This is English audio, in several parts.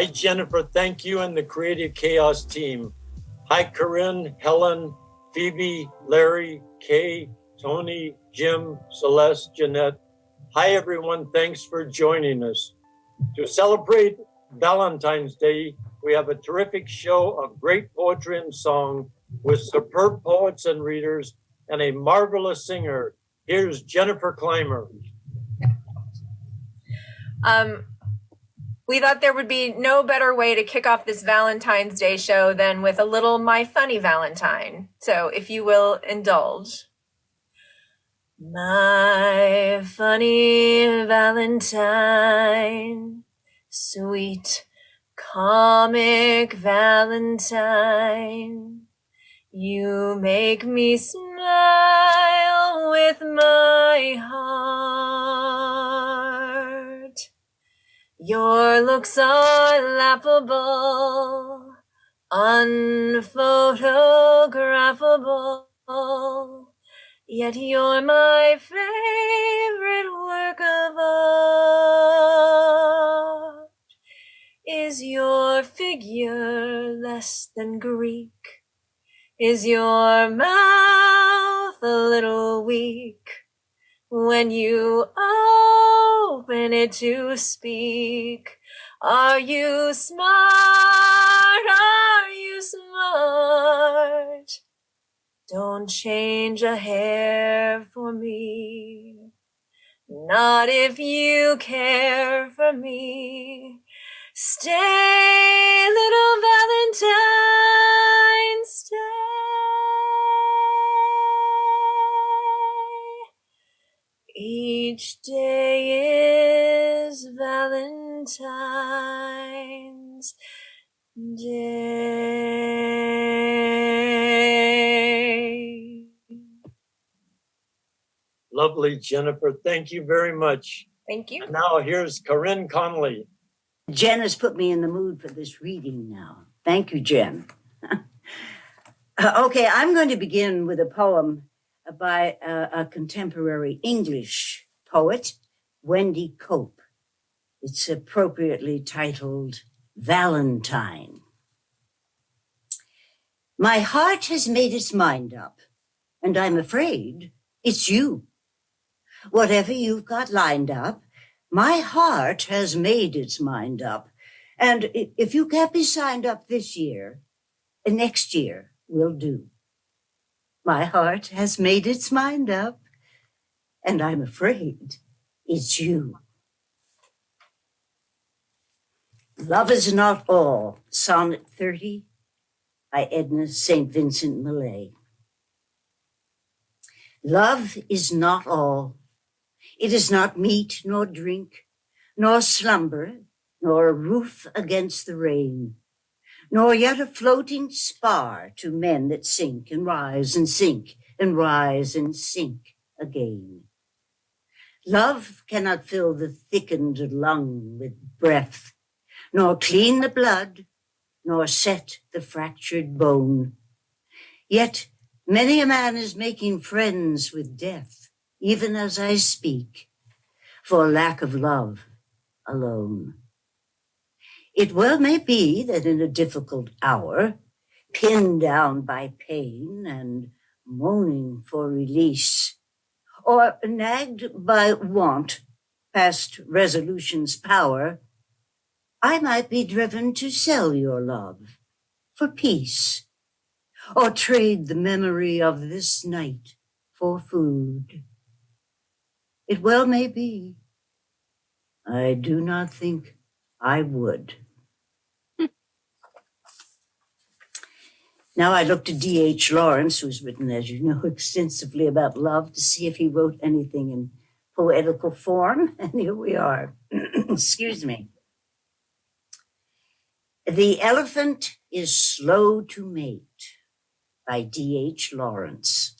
Hi, Jennifer. Thank you and the Creative Chaos team. Hi, Corinne, Helen, Phoebe, Larry, Kay, Tony, Jim, Celeste, Jeanette. Hi, everyone. Thanks for joining us. To celebrate Valentine's Day, we have a terrific show of great poetry and song with superb poets and readers and a marvelous singer. Here's Jennifer Clymer. We thought there would be no better way to kick off this Valentine's Day show than with a little My Funny Valentine. So if you will indulge. My funny Valentine, sweet comic Valentine, you make me smile with my heart. Your looks are laughable, unphotographable, yet you're my favorite work of art. Is your figure less than Greek? Is your mouth a little weak when you open it to speak? Are you smart? Are you smart? Don't change a hair for me, not if you care for me. Stay, little Valentine, stay. Each day is Valentine's Day. Lovely, Jennifer. Thank you very much. Thank you. And now here's Corinne Connolly. Jen has put me in the mood for this reading now. Thank you, Jen. Okay, I'm going to begin with a poem by a contemporary English poet, Wendy Cope. It's appropriately titled Valentine. My heart has made its mind up, and I'm afraid it's you. Whatever you've got lined up, my heart has made its mind up. And if you can't be signed up this year, next year will do. My heart has made its mind up, and I'm afraid it's you. Love is not all. Sonnet 30 by Edna St. Vincent Millay. Love is not all. It is not meat nor drink, nor slumber, nor a roof against the rain, nor yet a floating spar to men that sink and rise and sink and rise and sink again. Love cannot fill the thickened lung with breath, nor clean the blood, nor set the fractured bone. Yet many a man is making friends with death, even as I speak, for lack of love alone. It well may be that in a difficult hour, pinned down by pain and moaning for release, or nagged by want past resolution's power, I might be driven to sell your love for peace, or trade the memory of this night for food. It well may be. I do not think I would. Now I looked to D.H. Lawrence, who's written, as you know, extensively about love, to see if he wrote anything in poetical form, and here we are. Excuse me. The Elephant is Slow to Mate by D.H. Lawrence.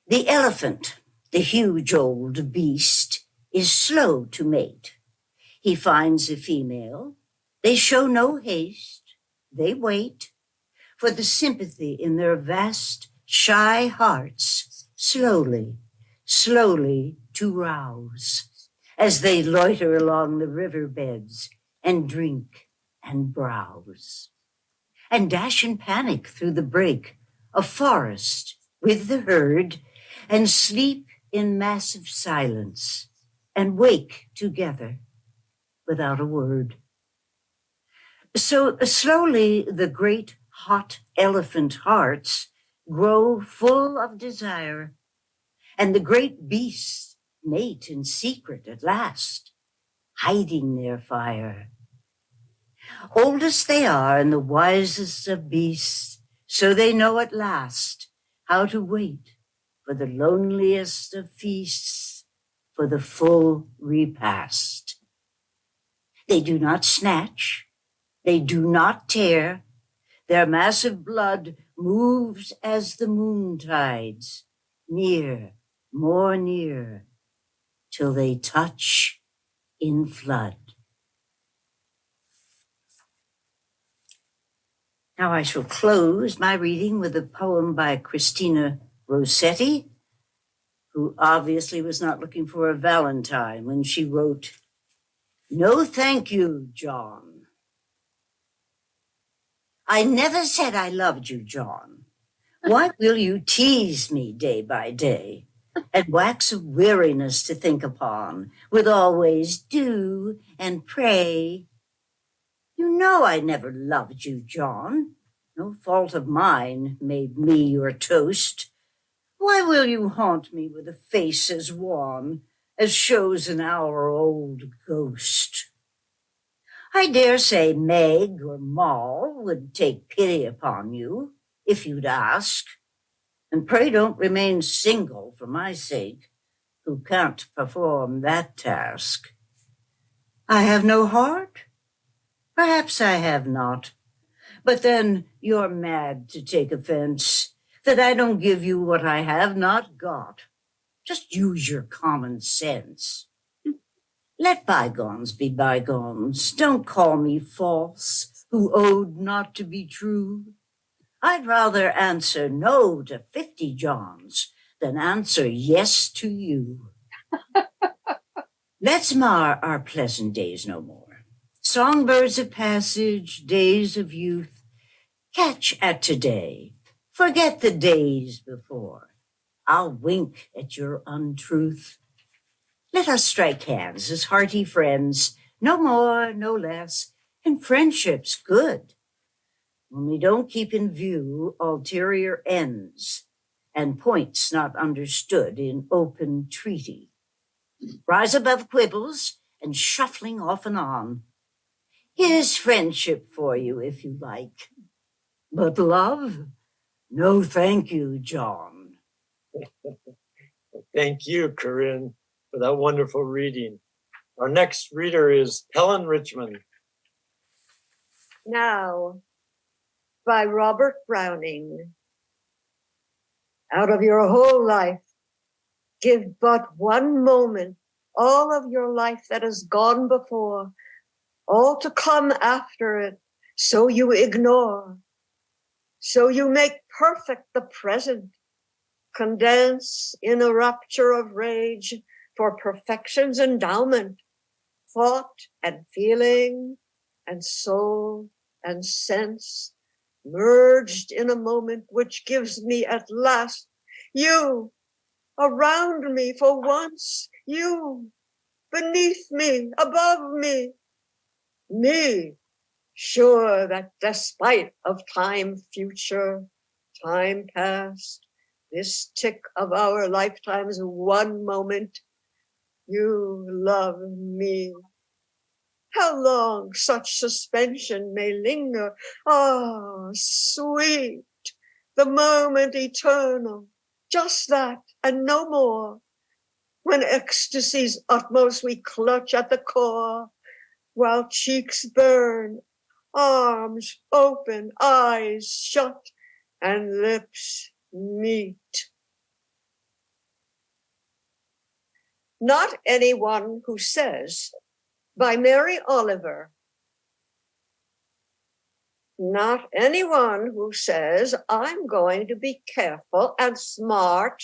The elephant, the huge old beast, is slow to mate. He finds a female. They show no haste. They wait for the sympathy in their vast, shy hearts slowly, slowly to rouse as they loiter along the riverbeds and drink and browse, and dash in panic through the brake of forest with the herd, and sleep in massive silence, and wake together without a word. So slowly the great hot elephant hearts grow full of desire, and the great beasts mate in secret at last, hiding their fire. Oldest they are and the wisest of beasts, so they know at last how to wait for the loneliest of feasts, for the full repast. They do not snatch, they do not tear, their massive blood moves as the moon tides, near, more near, till they touch in flood. Now I shall close my reading with a poem by Christina Rossetti, who obviously was not looking for a Valentine when she wrote, "No, thank you, John. I never said I loved you, John. Why will you tease me day by day and wax of weariness to think upon, with always do and pray? You know I never loved you, John. No fault of mine made me your toast. Why will you haunt me with a face as wan as shows an hour-old ghost? I dare say Meg or Moll would take pity upon you if you'd ask. And pray don't remain single for my sake, who can't perform that task. I have no heart? Perhaps I have not. But then you're mad to take offense that I don't give you what I have not got. Just use your common sense. Let bygones be bygones. Don't call me false, who owed not to be true. I'd rather answer no to 50 Johns than answer yes to you. Let's mar our pleasant days no more. Songbirds of passage, days of youth, catch at today, forget the days before. I'll wink at your untruth. Let us strike hands as hearty friends, no more, no less, and friendship's good. Only don't keep in view ulterior ends and points not understood in open treaty. Rise above quibbles and shuffling off and on. Here's friendship for you if you like. But love? No, thank you, John. Thank you, Corinne, for that wonderful reading. Our next reader is Helen Richmond. Now, by Robert Browning. Out of your whole life, give but one moment, all of your life that has gone before, all to come after it, so you ignore, so you make perfect the present, condense in a rapture of rage for perfection's endowment, thought and feeling and soul and sense, merged in a moment which gives me at last you, around me for once, you, beneath me, above me, sure that despite of time future, time past, this tick of our lifetime's one moment, you love me. How long such suspension may linger, ah, sweet, the moment eternal, just that and no more. When ecstasy's utmost we clutch at the core, while cheeks burn, arms open, eyes shut, and lips meet. Not anyone who says, by Mary Oliver. Not anyone who says, I'm going to be careful and smart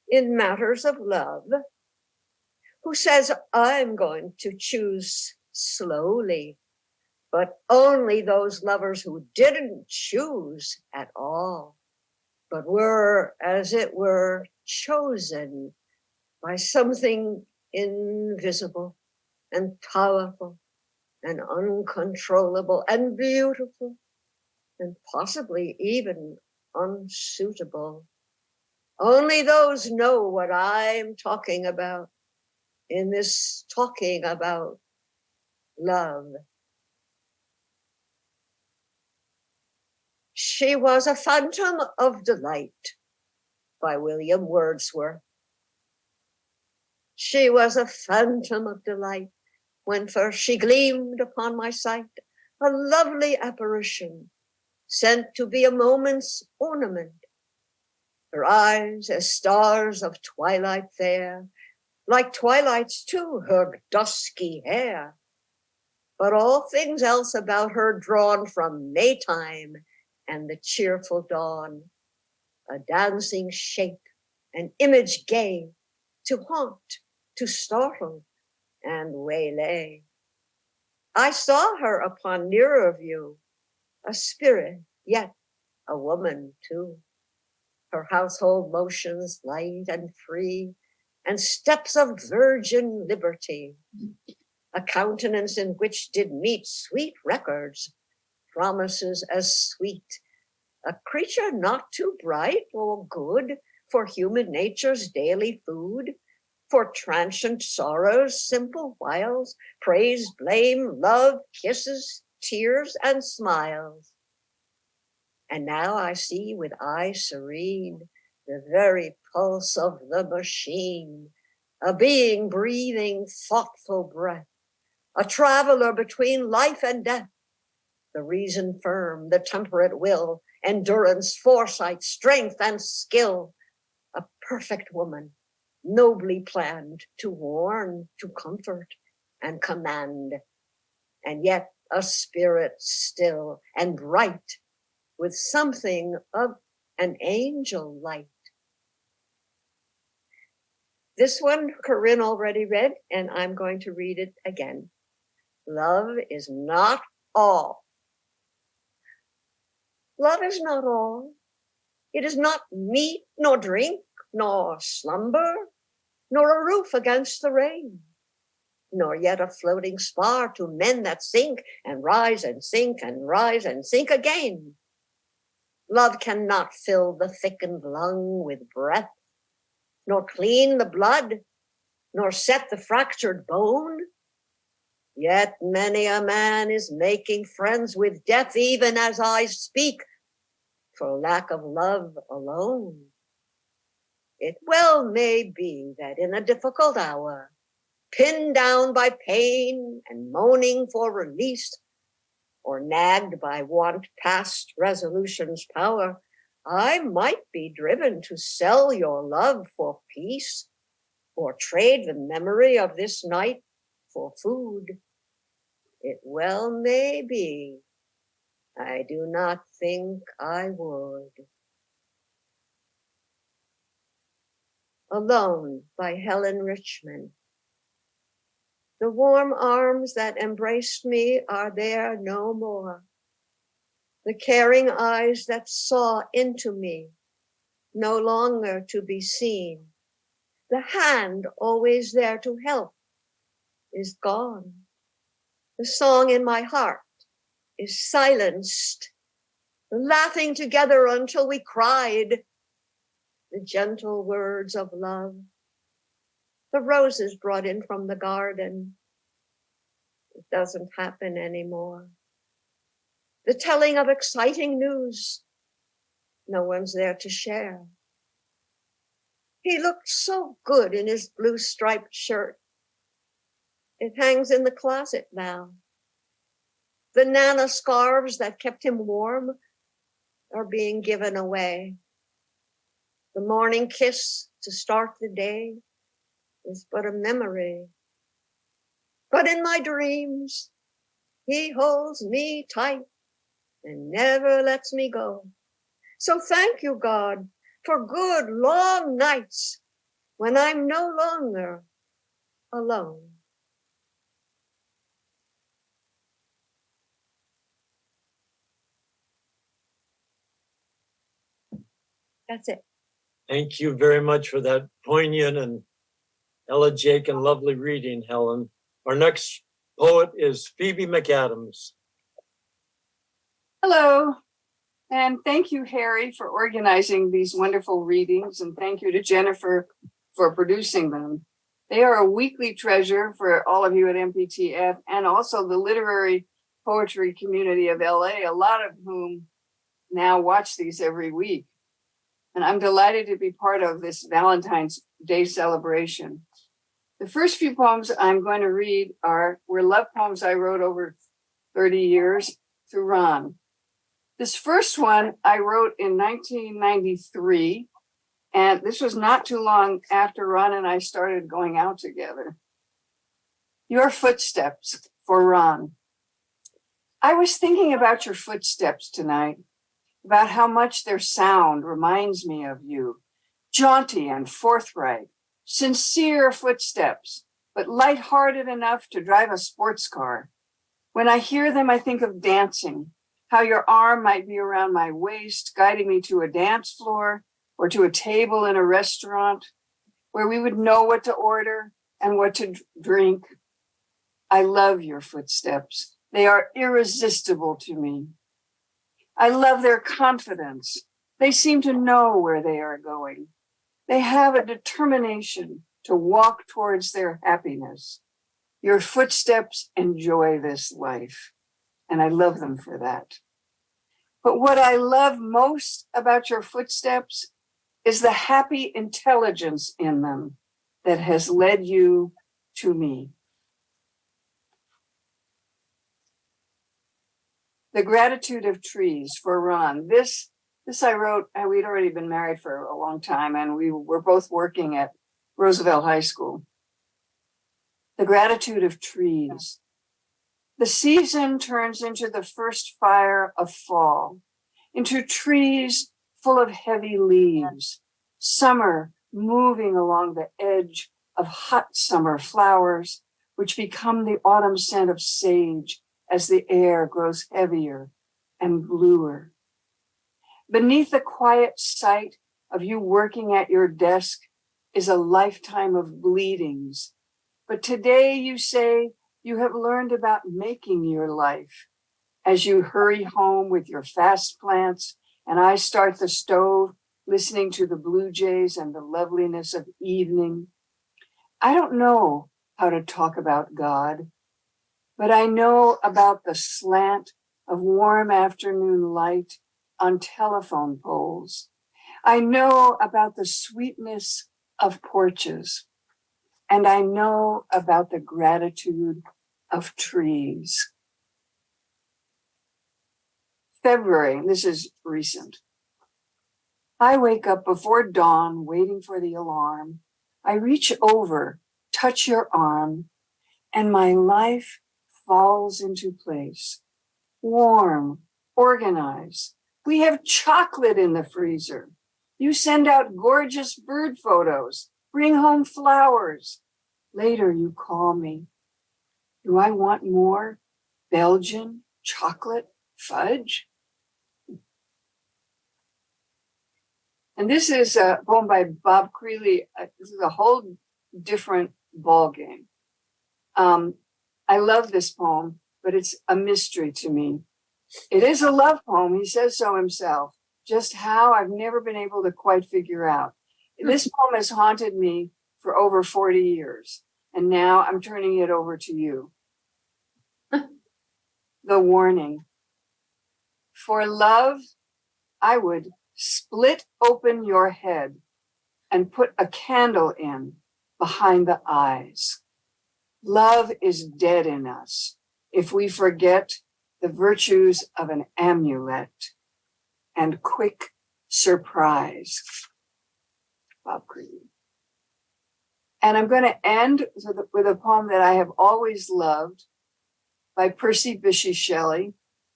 in matters of love, who says, I'm going to choose slowly but only those lovers who didn't choose at all, but were, as it were, chosen by something invisible and powerful and uncontrollable and beautiful and possibly even unsuitable. Only those know what I'm talking about in this talking about love. She was a Phantom of Delight by William Wordsworth. She was a phantom of delight when first she gleamed upon my sight, a lovely apparition sent to be a moment's ornament. Her eyes as stars of twilight fair, like twilight's too her dusky hair, but all things else about her drawn from Maytime and the cheerful dawn, a dancing shape, an image gay, to haunt, to startle, and waylay. I saw her upon nearer view, a spirit, yet a woman too. Her household motions light and free, and steps of virgin liberty, a countenance in which did meet sweet records, promises as sweet, a creature not too bright or good for human nature's daily food, for transient sorrows, simple wiles, praise, blame, love, kisses, tears, and smiles. And now I see with eye serene the very pulse of the machine, a being breathing thoughtful breath, a traveler between life and death, the reason firm, the temperate will, endurance, foresight, strength, and skill, a perfect woman, nobly planned to warn, to comfort, and command, and yet a spirit still and bright, with something of an angel light. This one Corinne already read, and I'm going to read it again. Love is not all. Love is not all. It is not meat, nor drink, nor slumber, nor a roof against the rain, nor yet a floating spar to men that sink and rise and sink and rise and sink again. Love cannot fill the thickened lung with breath, nor clean the blood, nor set the fractured bone. Yet many a man is making friends with death even as I speak, for lack of love alone. It well may be that in a difficult hour, pinned down by pain and moaning for release, or nagged by want past resolution's power, I might be driven to sell your love for peace, or trade the memory of this night for food. It well may be. I do not think I would. Alone by Helen Richmond. The warm arms that embraced me are there no more. The caring eyes that saw into me, no longer to be seen. The hand always there to help is gone. The song in my heart is silenced. The laughing together until we cried. The gentle words of love. The roses brought in from the garden. It doesn't happen anymore. The telling of exciting news. No one's there to share. He looked so good in his blue striped shirt. It hangs in the closet now. The Nana scarves that kept him warm are being given away. The morning kiss to start the day is but a memory. But in my dreams, he holds me tight and never lets me go. So thank you, God, for good long nights when I'm no longer alone. That's it. Thank you very much for that poignant and elegiac and lovely reading, Helen. Our next poet is Phoebe McAdams. Hello, and thank you, Harry, for organizing these wonderful readings, and thank you to Jennifer for producing them. They are a weekly treasure for all of you at MPTF and also the literary poetry community of LA, a lot of whom now watch these every week. And I'm delighted to be part of this Valentine's Day celebration. The first few poems I'm going to read were love poems I wrote over 30 years through Ron. This first one I wrote in 1993, and this was not too long after Ron and I started going out together. Your footsteps, for Ron. I was thinking about your footsteps tonight, about how much their sound reminds me of you. Jaunty and forthright, sincere footsteps, but lighthearted enough to drive a sports car. When I hear them, I think of dancing, how your arm might be around my waist, guiding me to a dance floor or to a table in a restaurant where we would know what to order and what to drink. I love your footsteps. They are irresistible to me. I love their confidence. They seem to know where they are going. They have a determination to walk towards their happiness. Your footsteps enjoy this life, and I love them for that. But what I love most about your footsteps is the happy intelligence in them that has led you to me. The Gratitude of Trees, for Ron. This I wrote, and we'd already been married for a long time, and we were both working at Roosevelt High School. The Gratitude of Trees. The season turns into the first fire of fall, into trees full of heavy leaves, summer moving along the edge of hot summer flowers, which become the autumn scent of sage as the air grows heavier and bluer. Beneath the quiet sight of you working at your desk is a lifetime of bleedings. But today you say you have learned about making your life. As you hurry home with your fast plants and I start the stove, listening to the blue jays and the loveliness of evening. I don't know how to talk about God, but I know about the slant of warm afternoon light on telephone poles. I know about the sweetness of porches, and I know about the gratitude of trees. February, this is recent. I wake up before dawn, waiting for the alarm. I reach over, touch your arm, and my life falls into place. Warm, organized. We have chocolate in the freezer. You send out gorgeous bird photos, bring home flowers. Later you call me. Do I want more Belgian chocolate fudge? And this is a poem by Bob Creeley. This is a whole different ball game. I love this poem, but it's a mystery to me. It is a love poem. He says so himself. Just how, I've never been able to quite figure out. This poem has haunted me for over 40 years, and now I'm turning it over to you. The warning. For love, I would split open your head and put a candle in behind the eyes. Love is dead in us if we forget the virtues of an amulet and quick surprise. Bob Creeley. And I'm going to end with a poem that I have always loved by Percy Bysshe Shelley.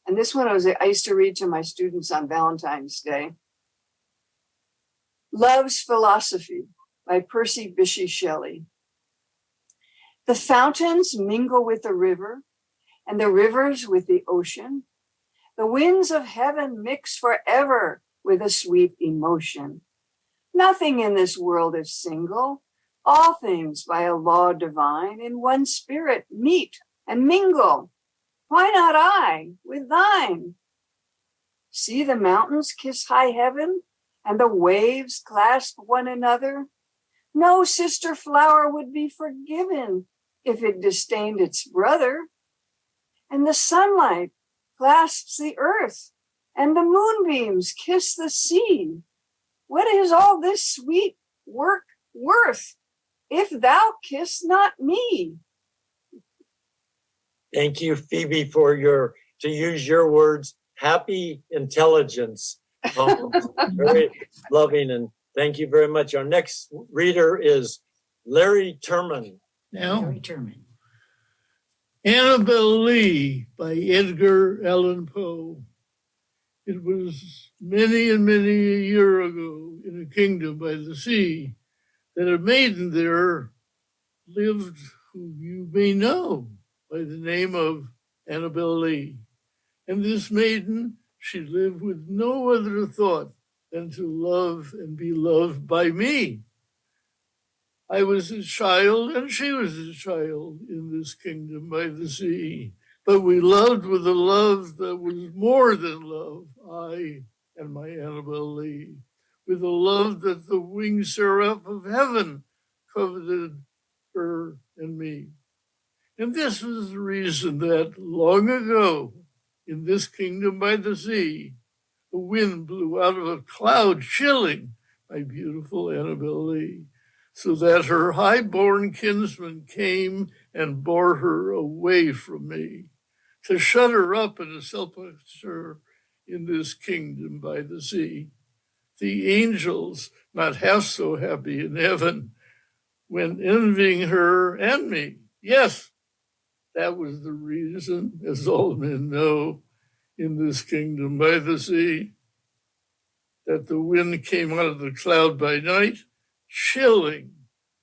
And this one I used to read to my students on Valentine's Day. Love's Philosophy by Percy Bysshe Shelley. The fountains mingle with the river, and the rivers with the ocean. The winds of heaven mix forever with a sweet emotion. Nothing in this world is single. All things by a law divine in one spirit meet and mingle. Why not I with thine? See the mountains kiss high heaven and the waves clasp one another. No sister flower would be forgiven if it disdained its brother. And the sunlight clasps the earth and the moonbeams kiss the sea. What is all this sweet work worth if thou kiss not me? Thank you, Phoebe, for to use your words, happy intelligence. Very loving, and thank you very much. Our next reader is Larry Terman. Now, Very determined. Annabel Lee by Edgar Allan Poe. It was many and many a year ago in a kingdom by the sea that a maiden there lived who you may know by the name of Annabel Lee. And this maiden, she lived with no other thought than to love and be loved by me. I was a child and she was a child in this kingdom by the sea. But we loved with a love that was more than love, I and my Annabel Lee, with a love that the winged seraph of heaven coveted her and me. And this was the reason that long ago, in this kingdom by the sea, the wind blew out of a cloud, chilling my beautiful Annabel Lee, so that her high-born kinsman came and bore her away from me, to shut her up in a sepulchre in this kingdom by the sea. The angels, not half so happy in heaven, went envying her and me. Yes, that was the reason, as all men know, in this kingdom by the sea, that the wind came out of the cloud by night, chilling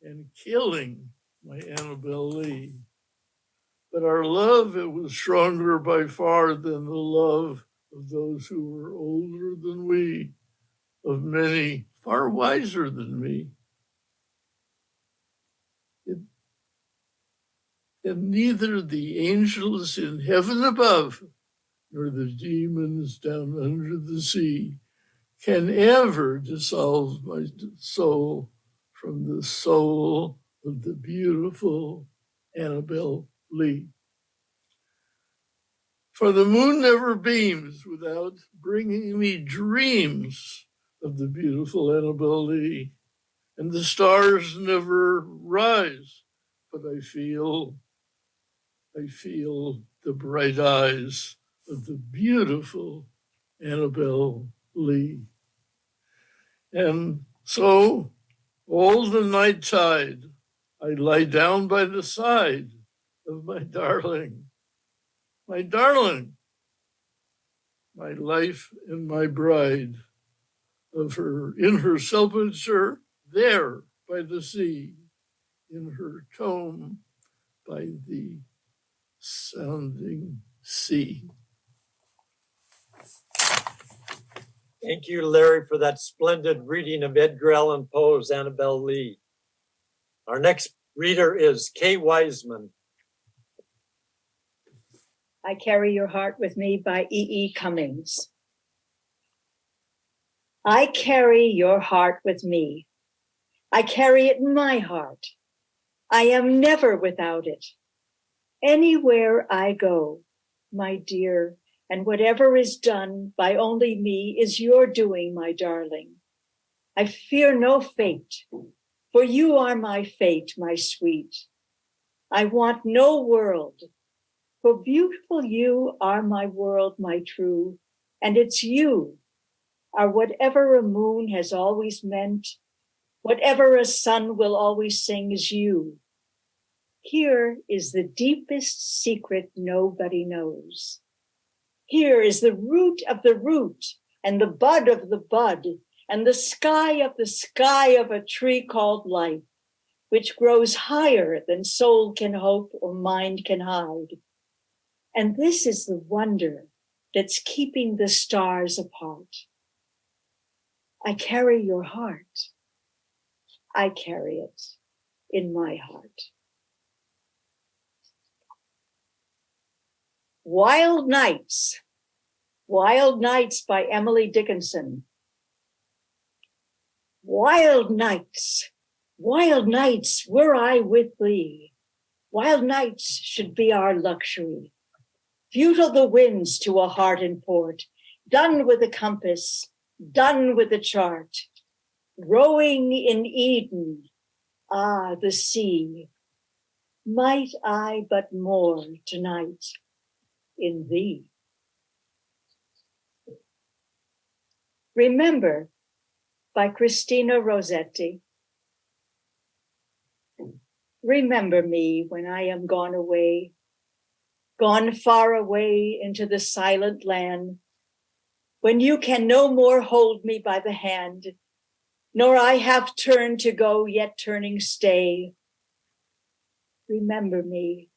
and killing my Annabel Lee. But our love, it was stronger by far than the love of those who were older than we, of many far wiser than me. And neither the angels in heaven above nor the demons down under the sea can ever dissolve my soul from the soul of the beautiful Annabel Lee. For the moon never beams without bringing me dreams of the beautiful Annabel Lee, and the stars never rise, but I feel the bright eyes of the beautiful Annabel Lee. And so all the night tide, I lie down by the side of my darling, my life and my bride, of her in her sepulchre there by the sea, in her tomb by the sounding sea. Thank you, Larry, for that splendid reading of Edgar Allan Poe's Annabel Lee. Our next reader is Kay Wiseman. I Carry Your Heart With Me by E.E. Cummings. I carry your heart with me. I carry it in my heart. I am never without it. Anywhere I go, my dear, and whatever is done by only me is your doing, my darling. I fear no fate, for you are my fate, my sweet. I want no world, for beautiful you are my world, my true, and it's you are whatever a moon has always meant, whatever a sun will always sing is you. Here is the deepest secret nobody knows. Here is the root of the root and the bud of the bud and the sky of a tree called life, which grows higher than soul can hope or mind can hide. And this is the wonder that's keeping the stars apart. I carry your heart. I carry it in my heart. Wild Nights by Emily Dickinson. Wild nights, were I with thee. Wild nights should be our luxury. Futile the winds to a heart in port, done with the compass, done with the chart. Rowing in Eden, the sea. Might I but moor tonight in thee. Remember by Christina Rossetti. Remember me when I am gone away, gone far away into the silent land, when you can no more hold me by the hand, nor I have turned to go, yet turning stay. Remember me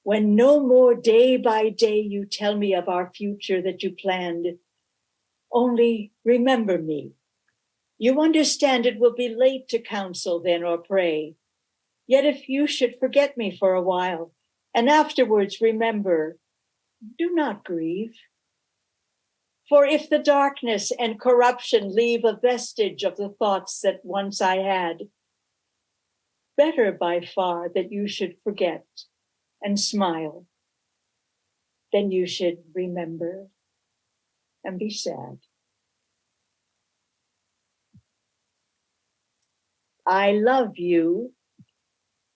when no more day by day you tell me of our future that you planned. Only remember me. You understand it will be late to counsel then or pray. Yet if you should forget me for a while, and afterwards remember, do not grieve. For if the darkness and corruption leave a vestige of the thoughts that once I had, better by far that you should forget and smile than you should remember and be sad. I Love You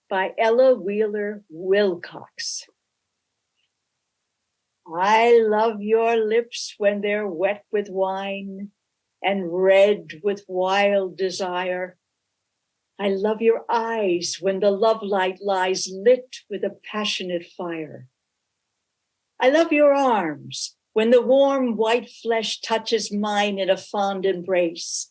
by Ella Wheeler Wilcox. I love your lips when they're wet with wine and red with wild desire. I love your eyes when the love light lies lit with a passionate fire. I love your arms when the warm white flesh touches mine in a fond embrace.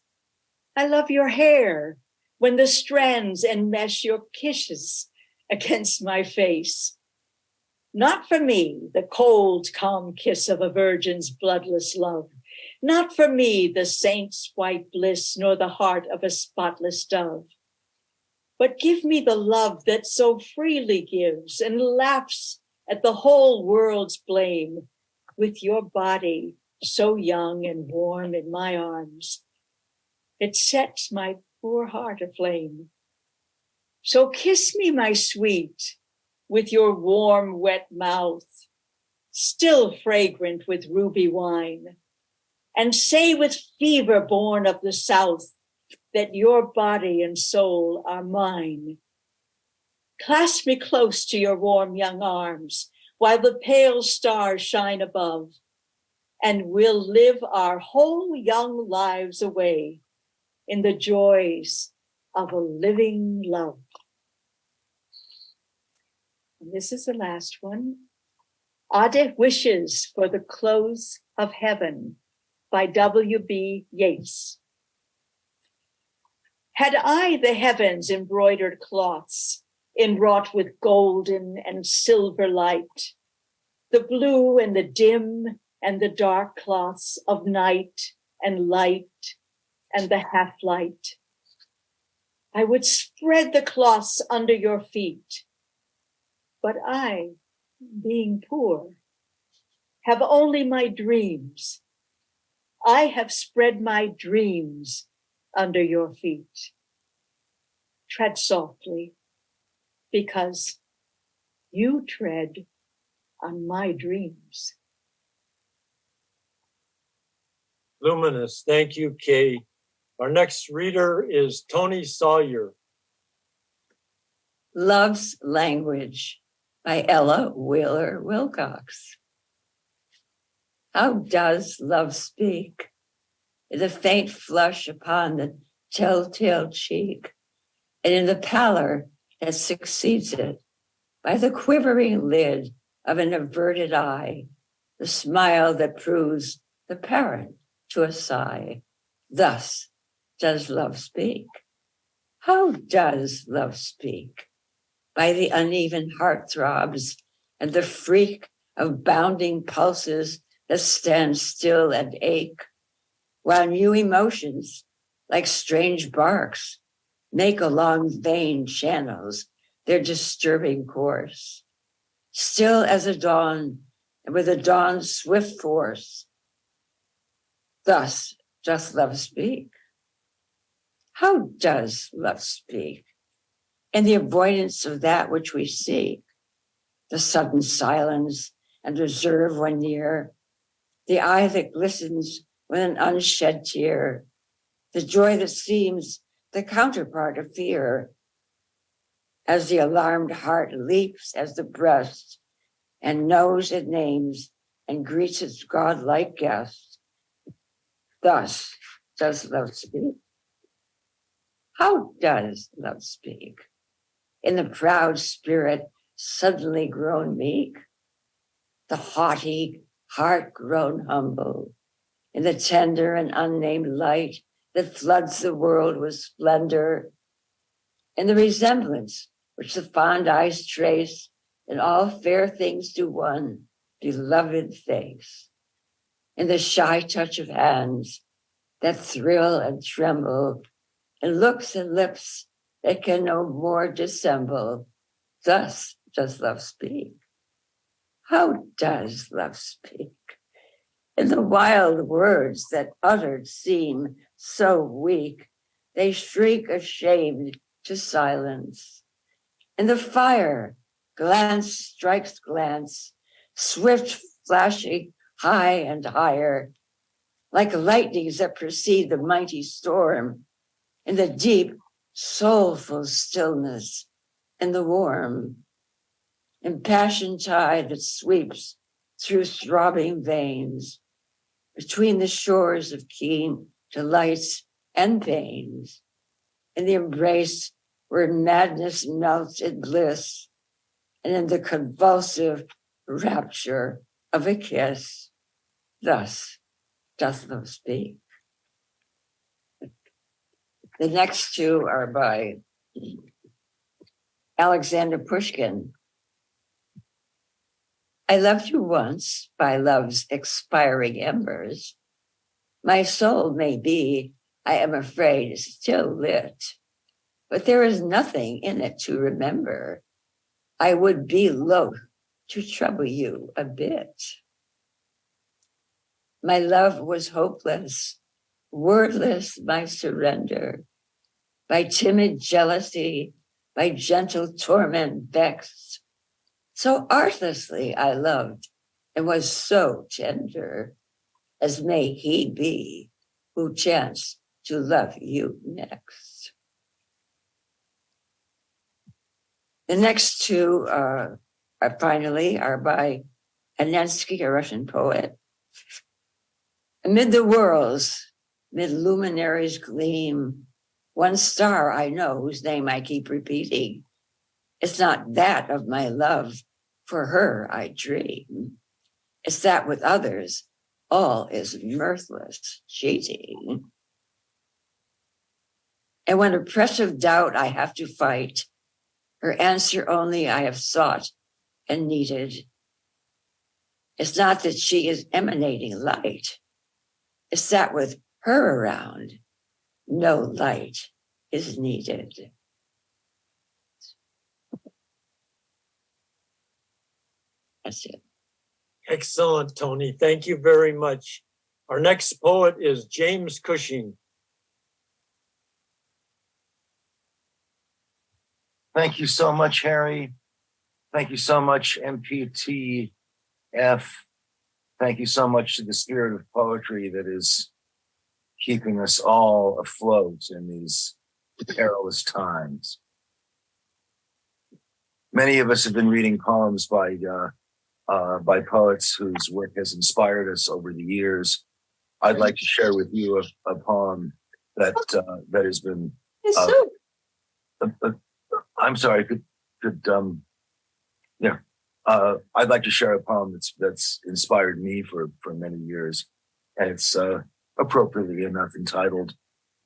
I love your hair when the strands enmesh your kisses against my face. Not for me, the cold, calm kiss of a virgin's bloodless love. Not for me, the saint's white bliss, nor the heart of a spotless dove. But give me the love that so freely gives and laughs at the whole world's blame, with your body so young and warm in my arms. It sets my poor heart aflame. So kiss me, my sweet, with your warm, wet mouth, still fragrant with ruby wine, and say with fever born of the south that your body and soul are mine. Clasp me close to your warm young arms while the pale stars shine above, and we'll live our whole young lives away in the joys of a living love. And this is the last one. Ade Wishes for the Close of Heaven by W.B. Yeats. Had I the heavens embroidered cloths, enwrought with golden and silver light, the blue and the dim and the dark cloths of night and light and the half-light, I would spread the cloths under your feet. But I, being poor, have only my dreams. I have spread my dreams under your feet. Tread softly, because you tread on my dreams. Luminous. Thank you, Kay. Our next reader is Tony Sawyer. Love's Language by Ella Wheeler Wilcox. How does love speak? In the faint flush upon the telltale cheek, and in the pallor that succeeds it, by the quivering lid of an averted eye, the smile that proves the parent to a sigh. Thus does love speak. How does love speak? By the uneven heart throbs and the freak of bounding pulses that stand still and ache, while new emotions, like strange barks, make along vein channels their disturbing course. Still as a dawn, and with a dawn's swift force, thus doth love speak. How does love speak? In the avoidance of that which we seek, the sudden silence and reserve when near, the eye that glistens with an unshed tear, the joy that seems the counterpart of fear, as the alarmed heart leaps as the breast and knows it names and greets its godlike guest. Thus does love speak. How does love speak? In the proud spirit suddenly grown meek, the haughty heart grown humble, in the tender and unnamed light that floods the world with splendor, in the resemblance which the fond eyes trace in all fair things to one beloved face, in the shy touch of hands that thrill and tremble, in looks and lips that can no more dissemble. Thus does love speak. How does love speak? In the wild words that uttered seem so weak, they shriek ashamed to silence. In the fire, glance strikes glance, swift flashing high and higher, like lightnings that precede the mighty storm, in the deep, soulful stillness, in the warm, impassioned tide that sweeps through throbbing veins, between the shores of keen delights and pains, in the embrace where madness melts in bliss, and in the convulsive rapture of a kiss. Thus doth love speak. The next two are by Alexander Pushkin. I loved you once by love's expiring embers. My soul may be, I am afraid, still lit, but there is nothing in it to remember. I would be loath to trouble you a bit. My love was hopeless, wordless my surrender, by timid jealousy, by gentle torment vexed. So artlessly I loved and was so tender, as may he be who chanced to love you next. The next two are by Anensky, a Russian poet. Amid the worlds, mid luminaries gleam, one star I know whose name I keep repeating. It's not that of my love, for her I dream. It's that with others, all is mirthless cheating. And when oppressive doubt I have to fight, her answer only I have sought and needed. It's not that she is emanating light. It's that with her around, no light is needed. That's it. Excellent, Tony. Thank you very much. Our next poet is James Cushing. Thank you so much, Harry. Thank you so much, MPTF. Thank you so much to the spirit of poetry that is keeping us all afloat in these perilous times. Many of us have been reading poems by poets whose work has inspired us over the years. I'd like to share with you a poem that has been. I'm sorry. I'd like to share a poem that's inspired me for many years, and it's appropriately enough entitled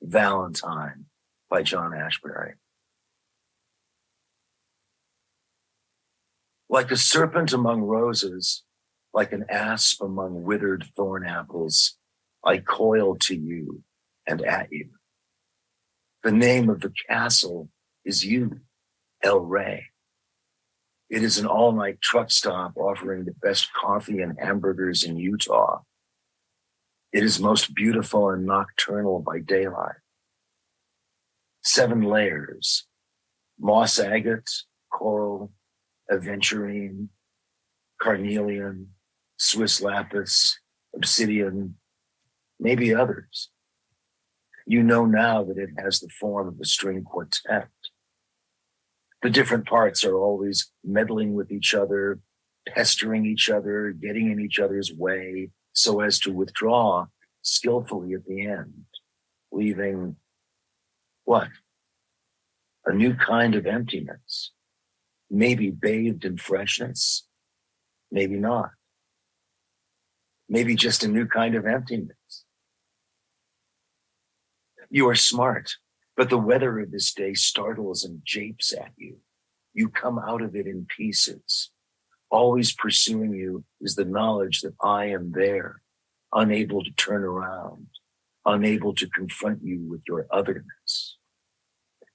"Valentine" by John Ashbery. Like a serpent among roses, like an asp among withered thorn apples, I coil to you and at you. The name of the castle is you, El Rey. It is an all-night truck stop offering the best coffee and hamburgers in Utah. It is most beautiful and nocturnal by daylight. 7 layers, moss agate, coral, aventurine, carnelian, Swiss lapis, obsidian, maybe others. You know now that it has the form of a string quartet. The different parts are always meddling with each other, pestering each other, getting in each other's way so as to withdraw skillfully at the end, leaving what? A new kind of emptiness, maybe bathed in freshness, maybe not. Maybe just a new kind of emptiness. You are smart, but the weather of this day startles and japes at you. You come out of it in pieces. Always pursuing you is the knowledge that I am there, unable to turn around, unable to confront you with your otherness.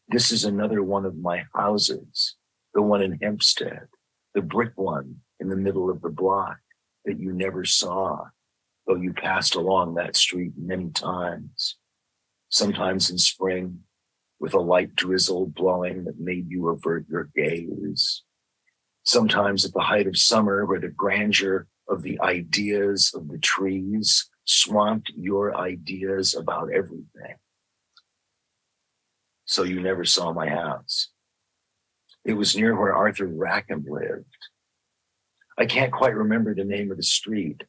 This is another one of my houses, the one in Hempstead, the brick one in the middle of the block that you never saw, though you passed along that street many times. Sometimes in spring, with a light drizzle blowing that made you avert your gaze. Sometimes at the height of summer, where the grandeur of the ideas of the trees swamped your ideas about everything. So you never saw my house. It was near where Arthur Rackham lived. I can't quite remember the name of the street.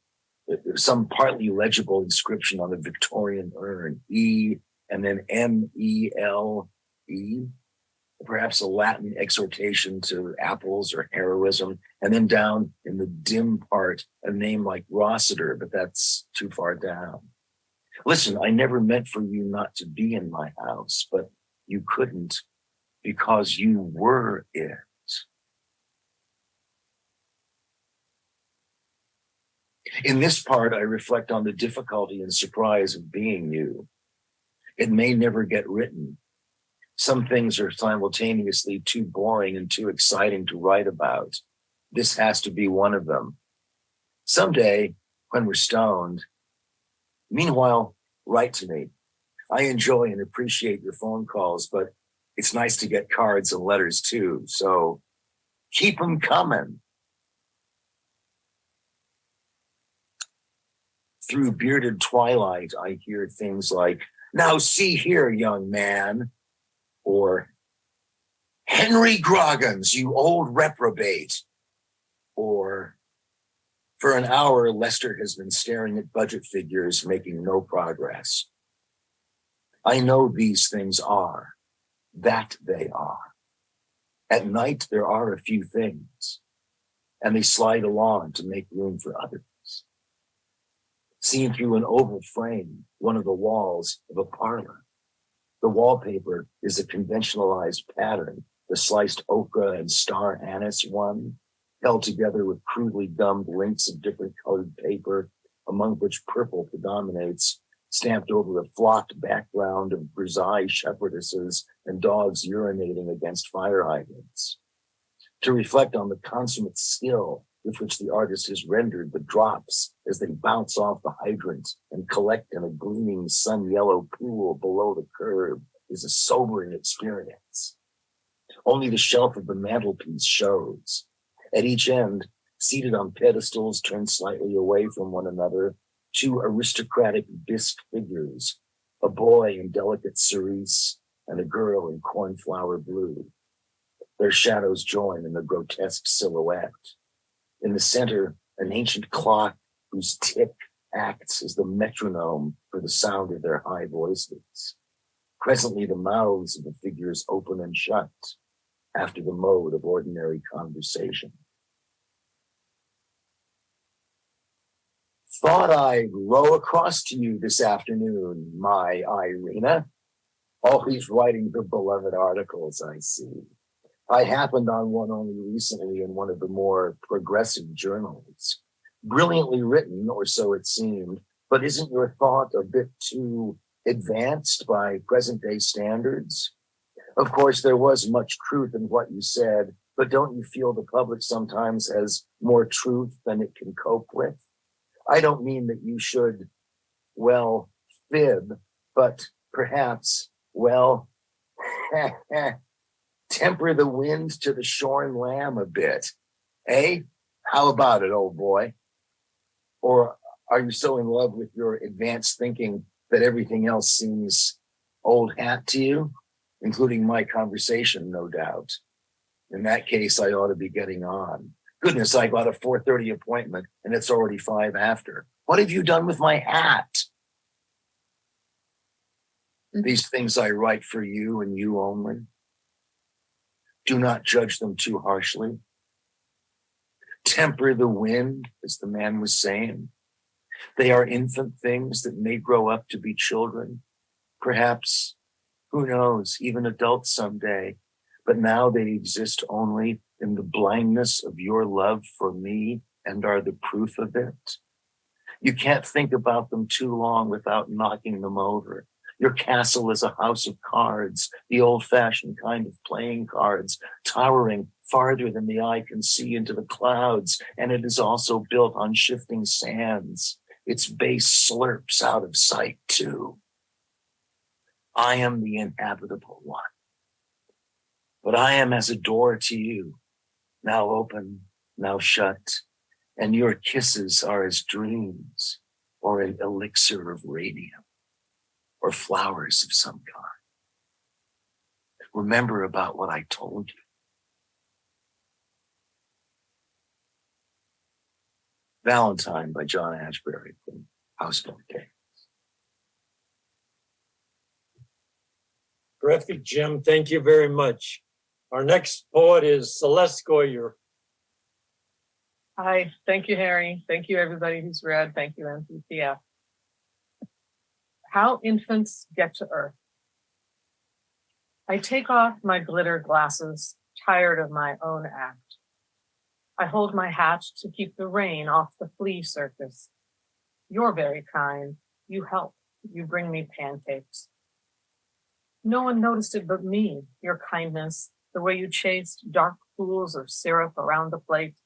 There's some partly legible inscription on the Victorian urn, E and then M-E-L-E, perhaps a Latin exhortation to apples or heroism, and then down in the dim part, a name like Rossiter, but that's too far down. Listen, I never meant for you not to be in my house, but you couldn't because you were it. In this part, I reflect on the difficulty and surprise of being you. It may never get written. Some things are simultaneously too boring and too exciting to write about. This has to be one of them. Someday, when we're stoned. Meanwhile, write to me. I enjoy and appreciate your phone calls, but it's nice to get cards and letters too. So keep them coming. Through bearded twilight, I hear things like, "Now see here, young man," or "Henry Groggins, you old reprobate," or "For an hour, Lester has been staring at budget figures, making no progress." I know these things are, that they are. At night, there are a few things, and they slide along to make room for others. Seen through an oval frame, one of the walls of a parlor. The wallpaper is a conventionalized pattern, the sliced okra and star anise one, held together with crudely gummed links of different colored paper, among which purple predominates, stamped over a flocked background of grisaille shepherdesses and dogs urinating against fire hydrants. To reflect on the consummate skill with which the artist has rendered the drops as they bounce off the hydrant and collect in a gleaming sun-yellow pool below the curb is a sobering experience. Only the shelf of the mantelpiece shows. At each end, seated on pedestals turned slightly away from one another, 2 aristocratic bisque figures, a boy in delicate cerise and a girl in cornflower blue. Their shadows join in a grotesque silhouette. In the center, an ancient clock whose tick acts as the metronome for the sound of their high voices. Presently, the mouths of the figures open and shut after the mode of ordinary conversation. Thought I'd row across to you this afternoon, my Irina. Always writing her beloved articles, I see. I happened on one only recently in one of the more progressive journals. Brilliantly written, or so it seemed, But isn't your thought a bit too advanced by present day standards? Of course, there was much truth in what you said, but don't you feel the public sometimes has more truth than it can cope with? I don't mean that you should, well, fib, but perhaps, well, temper the wind to the shorn lamb a bit. Eh? How about it, old boy? Or are you so in love with your advanced thinking that everything else seems old hat to you, including my conversation, no doubt? In that case, I ought to be getting on. Goodness, I got a 4:30 appointment and it's already 5 after. What have you done with my hat? These things I write for you and you only. Do not judge them too harshly. Temper the wind, as the man was saying. They are infant things that may grow up to be children. Perhaps, who knows, even adults someday. But now they exist only in the blindness of your love for me and are the proof of it. You can't think about them too long without knocking them over. Your castle is a house of cards, the old-fashioned kind of playing cards, towering farther than the eye can see into the clouds, and it is also built on shifting sands. Its base slurps out of sight, too. I am the inhabitable one, but I am as a door to you, now open, now shut, and your kisses are as dreams or an elixir of radium or flowers of some kind. Remember about what I told you. Valentine by John Ashbery from Wasserman Campus. Terrific, Jim. Thank you very much. Our next poet is Celeste Goyer. Hi, thank you, Harry. Thank you, everybody who's read. Thank you, MPTF. How infants get to Earth. I take off my glitter glasses, tired of my own act. I hold my hat to keep the rain off the flea circus. You're very kind. You help. You bring me pancakes. No one noticed it but me, your kindness, the way you chased dark pools of syrup around the plate,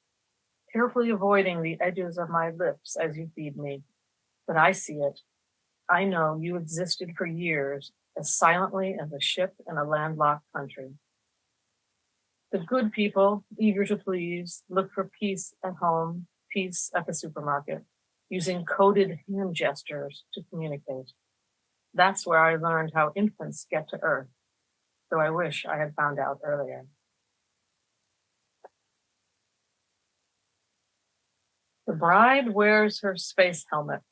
carefully avoiding the edges of my lips as you feed me. But I see it. I know you existed for years, as silently as a ship in a landlocked country. The good people, eager to please, look for peace at home, peace at the supermarket, using coded hand gestures to communicate. That's where I learned how infants get to Earth, though I wish I had found out earlier. The bride wears her space helmet.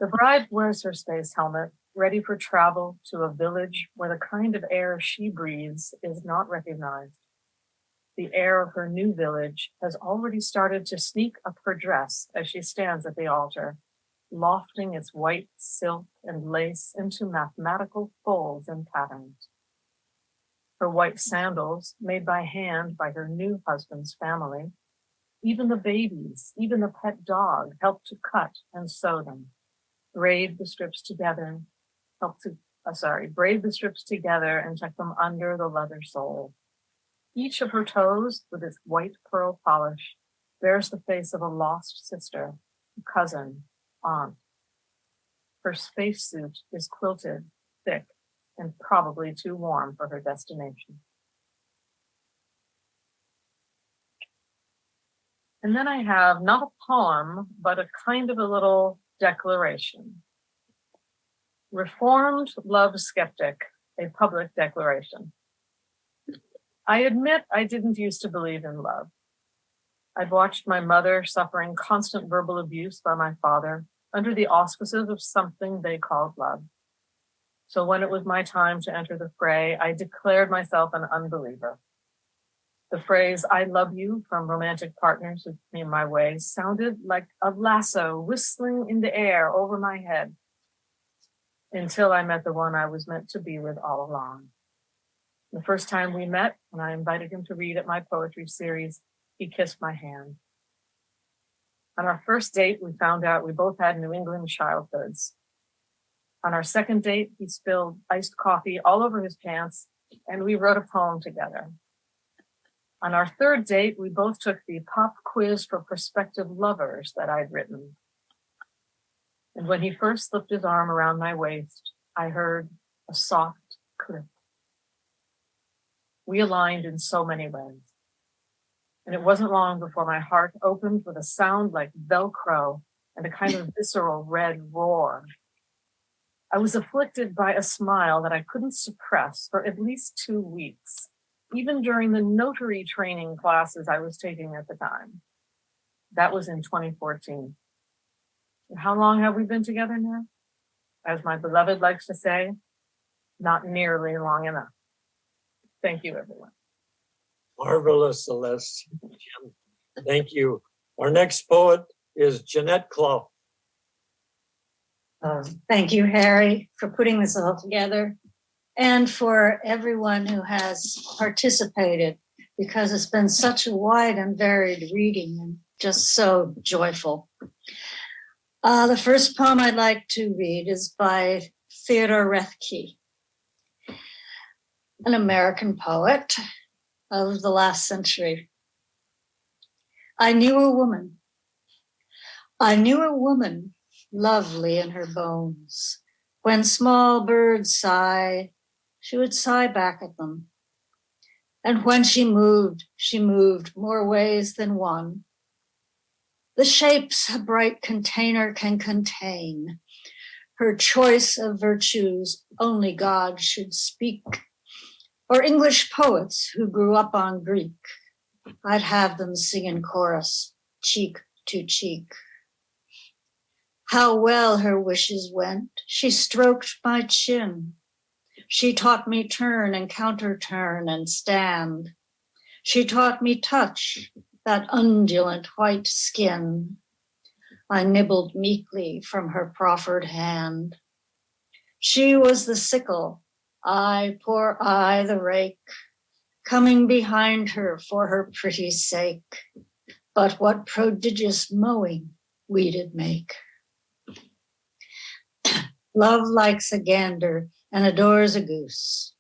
The bride wears her space helmet, ready for travel to a village where the kind of air she breathes is not recognized. The air of her new village has already started to sneak up her dress as she stands at the altar, lofting its white silk and lace into mathematical folds and patterns. Her white sandals, made by hand by her new husband's family, even the babies, even the pet dog, help to cut and sew them, braid the strips together, braid the strips together and tuck them under the leather sole. Each of her toes, with its white pearl polish, bears the face of a lost sister, cousin, aunt. Her spacesuit is quilted, thick, and probably too warm for her destination. And then I have not a poem, but a kind of a little declaration. Reformed love skeptic, a public declaration. I admit I didn't used to believe in love. I'd watched my mother suffering constant verbal abuse by my father under the auspices of something they called love. So when it was my time to enter the fray, I declared myself an unbeliever. The phrase, I love you, from romantic partners who came my way sounded like a lasso whistling in the air over my head until I met the one I was meant to be with all along. The first time we met, when I invited him to read at my poetry series, he kissed my hand. On our first date, we found out we both had New England childhoods. On our second date, he spilled iced coffee all over his pants, and we wrote a poem together. On our third date, we both took the pop quiz for prospective lovers that I'd written. And when he first slipped his arm around my waist, I heard a soft click. We aligned in so many ways. And it wasn't long before my heart opened with a sound like Velcro and a kind of visceral red roar. I was afflicted by a smile that I couldn't suppress for at least 2 weeks, even during the notary training classes I was taking at the time. That was in 2014. And how long have we been together now? As my beloved likes to say, not nearly long enough. Thank you, everyone. Marvelous, Celeste. Jim, thank you. Our next poet is Jeanette Clough. Thank you, Harry, for putting this all together and for everyone who has participated, because it's been such a wide and varied reading and just so joyful. The first poem I'd like to read is by Theodore Roethke, an American poet of the last century. I knew a woman, lovely in her bones. When small birds sigh, she would sigh back at them. And when she moved more ways than one. The shapes a bright container can contain. Her choice of virtues only God should speak. Or English poets who grew up on Greek. I'd have them sing in chorus, cheek to cheek. How well her wishes went. She stroked my chin. She taught me turn and counter-turn and stand. She taught me touch, that undulant white skin. I nibbled meekly from her proffered hand. She was the sickle, poor I, the rake, coming behind her for her pretty sake. But what prodigious mowing we did make. Love likes a gander and adores a goose.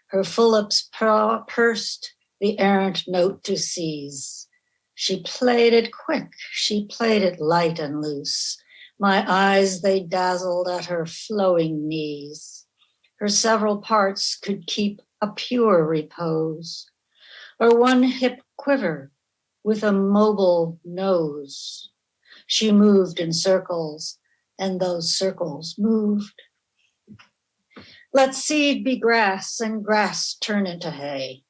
Her full lips pursed the errant note to seize. She played it quick, she played it light and loose. My eyes, they dazzled at her flowing knees. Her several parts could keep a pure repose, or one hip quiver with a mobile nose. She moved in circles, and those circles moved. Let seed be grass, and grass turn into hay.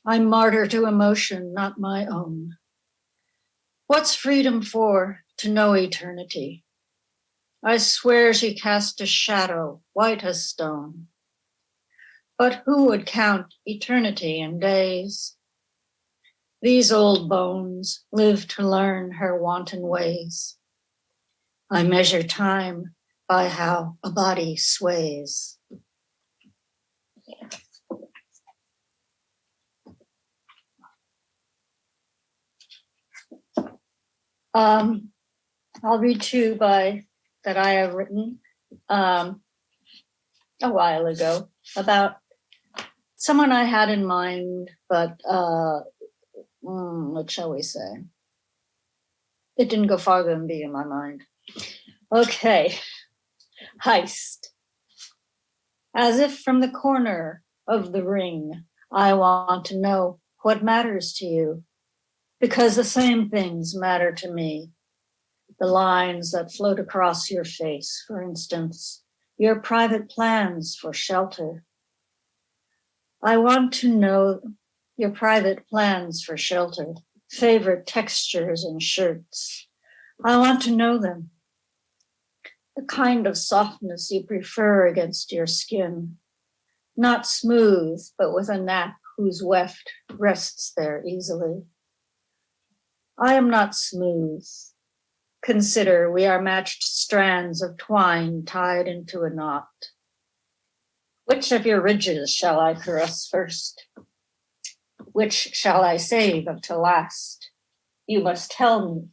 I'm martyr to emotion, not my own. What's freedom for? To know eternity. I swear she cast a shadow, white as stone. But who would count eternity in days? These old bones live to learn her wanton ways. I measure time by how a body sways. I'll read two that I have written a while ago about someone I had in mind, but what shall we say? It didn't go farther than be in my mind. Okay, heist. As if from the corner of the ring, I want to know what matters to you, because the same things matter to me. The lines that float across your face, for instance, your private plans for shelter. I want to know your private plans for shelter, favorite textures and shirts. I want to know them. The kind of softness you prefer against your skin, not smooth, but with a nap whose weft rests there easily. I am not smooth. Consider we are matched strands of twine tied into a knot. Which of your ridges shall I caress first? Which shall I save until last? You must tell me.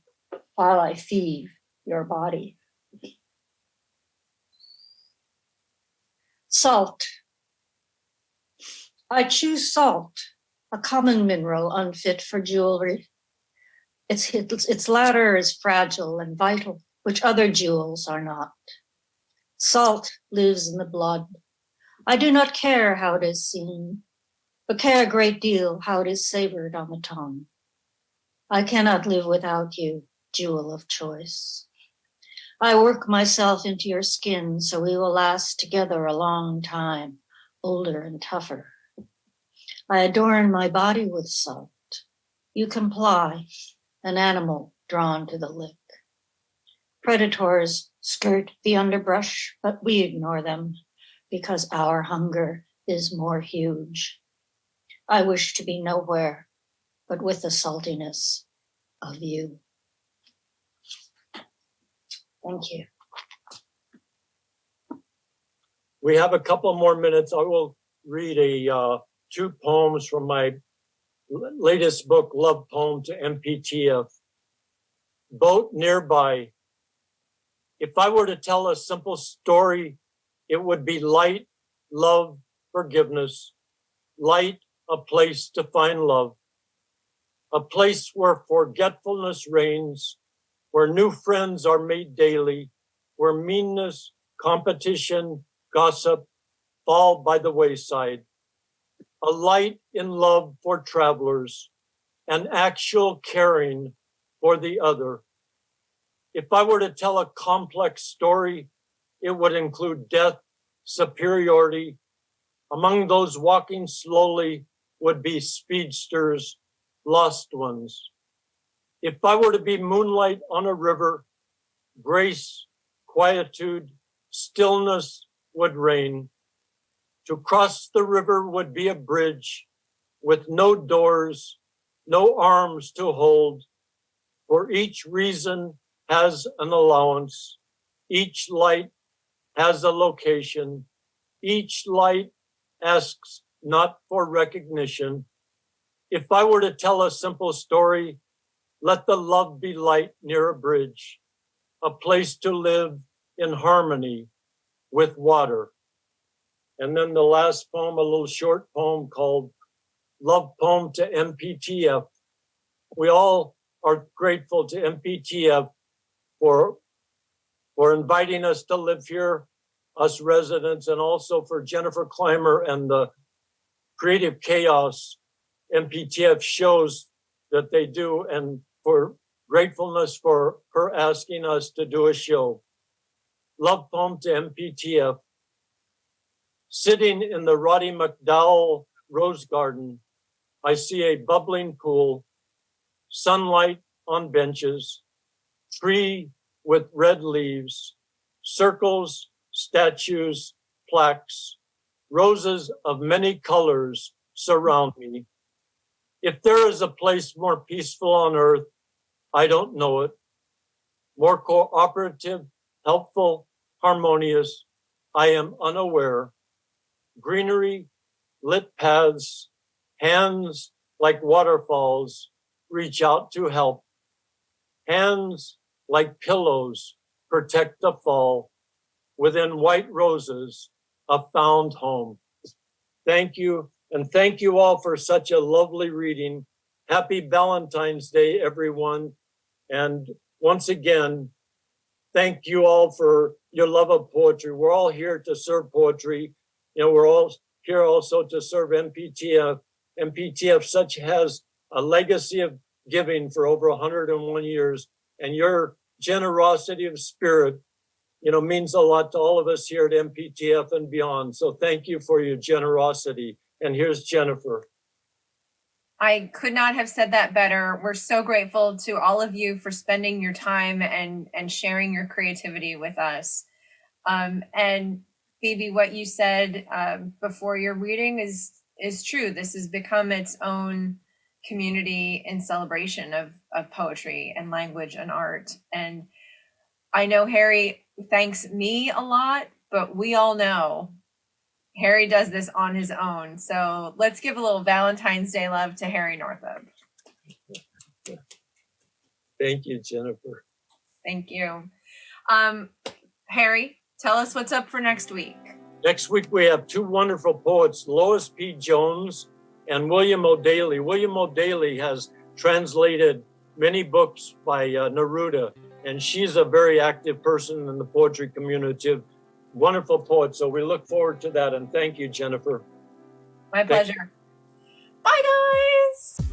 while I thieve your body. Salt. I choose salt, a common mineral unfit for jewelry. Its ladder is fragile and vital, which other jewels are not. Salt lives in the blood. I do not care how it is seen, but care a great deal how it is savored on the tongue. I cannot live without you, jewel of choice. I work myself into your skin so we will last together a long time, older and tougher. I adorn my body with salt. You comply, an animal drawn to the lick. Predators skirt the underbrush, but we ignore them because our hunger is more huge. I wish to be nowhere but with the saltiness of you. Thank you. We have a couple more minutes. I will read two poems from my latest book, Love Poem to MPTF. Boat nearby. If I were to tell a simple story, it would be light, love, forgiveness. Light, a place to find love. A place where forgetfulness reigns, where new friends are made daily, where meanness, competition, gossip fall by the wayside. A light in love for travelers, an actual caring for the other. If I were to tell a complex story, it would include death, superiority. Among those walking slowly would be speedsters, lost ones. If I were to be moonlight on a river, grace, quietude, stillness would reign. To cross the river would be a bridge with no doors, no arms to hold. For each reason has an allowance. Each light has a location. Each light asks not for recognition. If I were to tell a simple story, let the love be light near a bridge, a place to live in harmony with water. And then the last poem, a little short poem called Love Poem to MPTF. We all are grateful to MPTF for inviting us to live here, us residents, and also for Jennifer Clymer and the Creative Chaos MPTF shows that they do, and for gratefulness for her asking us to do a show. Love Poem to MPTF. Sitting in the Roddy McDowell Rose Garden, I see a bubbling pool, sunlight on benches, tree with red leaves, circles, statues, plaques, roses of many colors surround me. If there is a place more peaceful on earth, I don't know it. More cooperative, helpful, harmonious, I am unaware. Greenery, lit paths, hands like waterfalls reach out to help. Hands like pillows protect the fall. Within white roses, a found home. Thank you, and thank you all for such a lovely reading. Happy Valentine's Day, everyone. And once again, thank you all for your love of poetry. We're all here to serve poetry. You know, we're all here also to serve MPTF. MPTF has a legacy of giving for over 101 years, and your generosity of spirit, you know, means a lot to all of us here at MPTF and beyond. So thank you for your generosity. And here's Jennifer. I could not have said that better. We're so grateful to all of you for spending your time and sharing your creativity with us. And Phoebe, what you said before your reading is true. This has become its own community and celebration of poetry and language and art. And I know Harry thanks me a lot, but we all know Harry does this on his own. So let's give a little Valentine's Day love to Harry Northup. Thank you, Jennifer. Thank you. Harry, tell us what's up for next week. Next week, we have two wonderful poets, Lois P. Jones and William O'Daly. William O'Daly has translated many books by Neruda, and she's a very active person in the poetry community. Wonderful poet. So we look forward to that. And thank you, Jennifer. My pleasure. Bye, guys.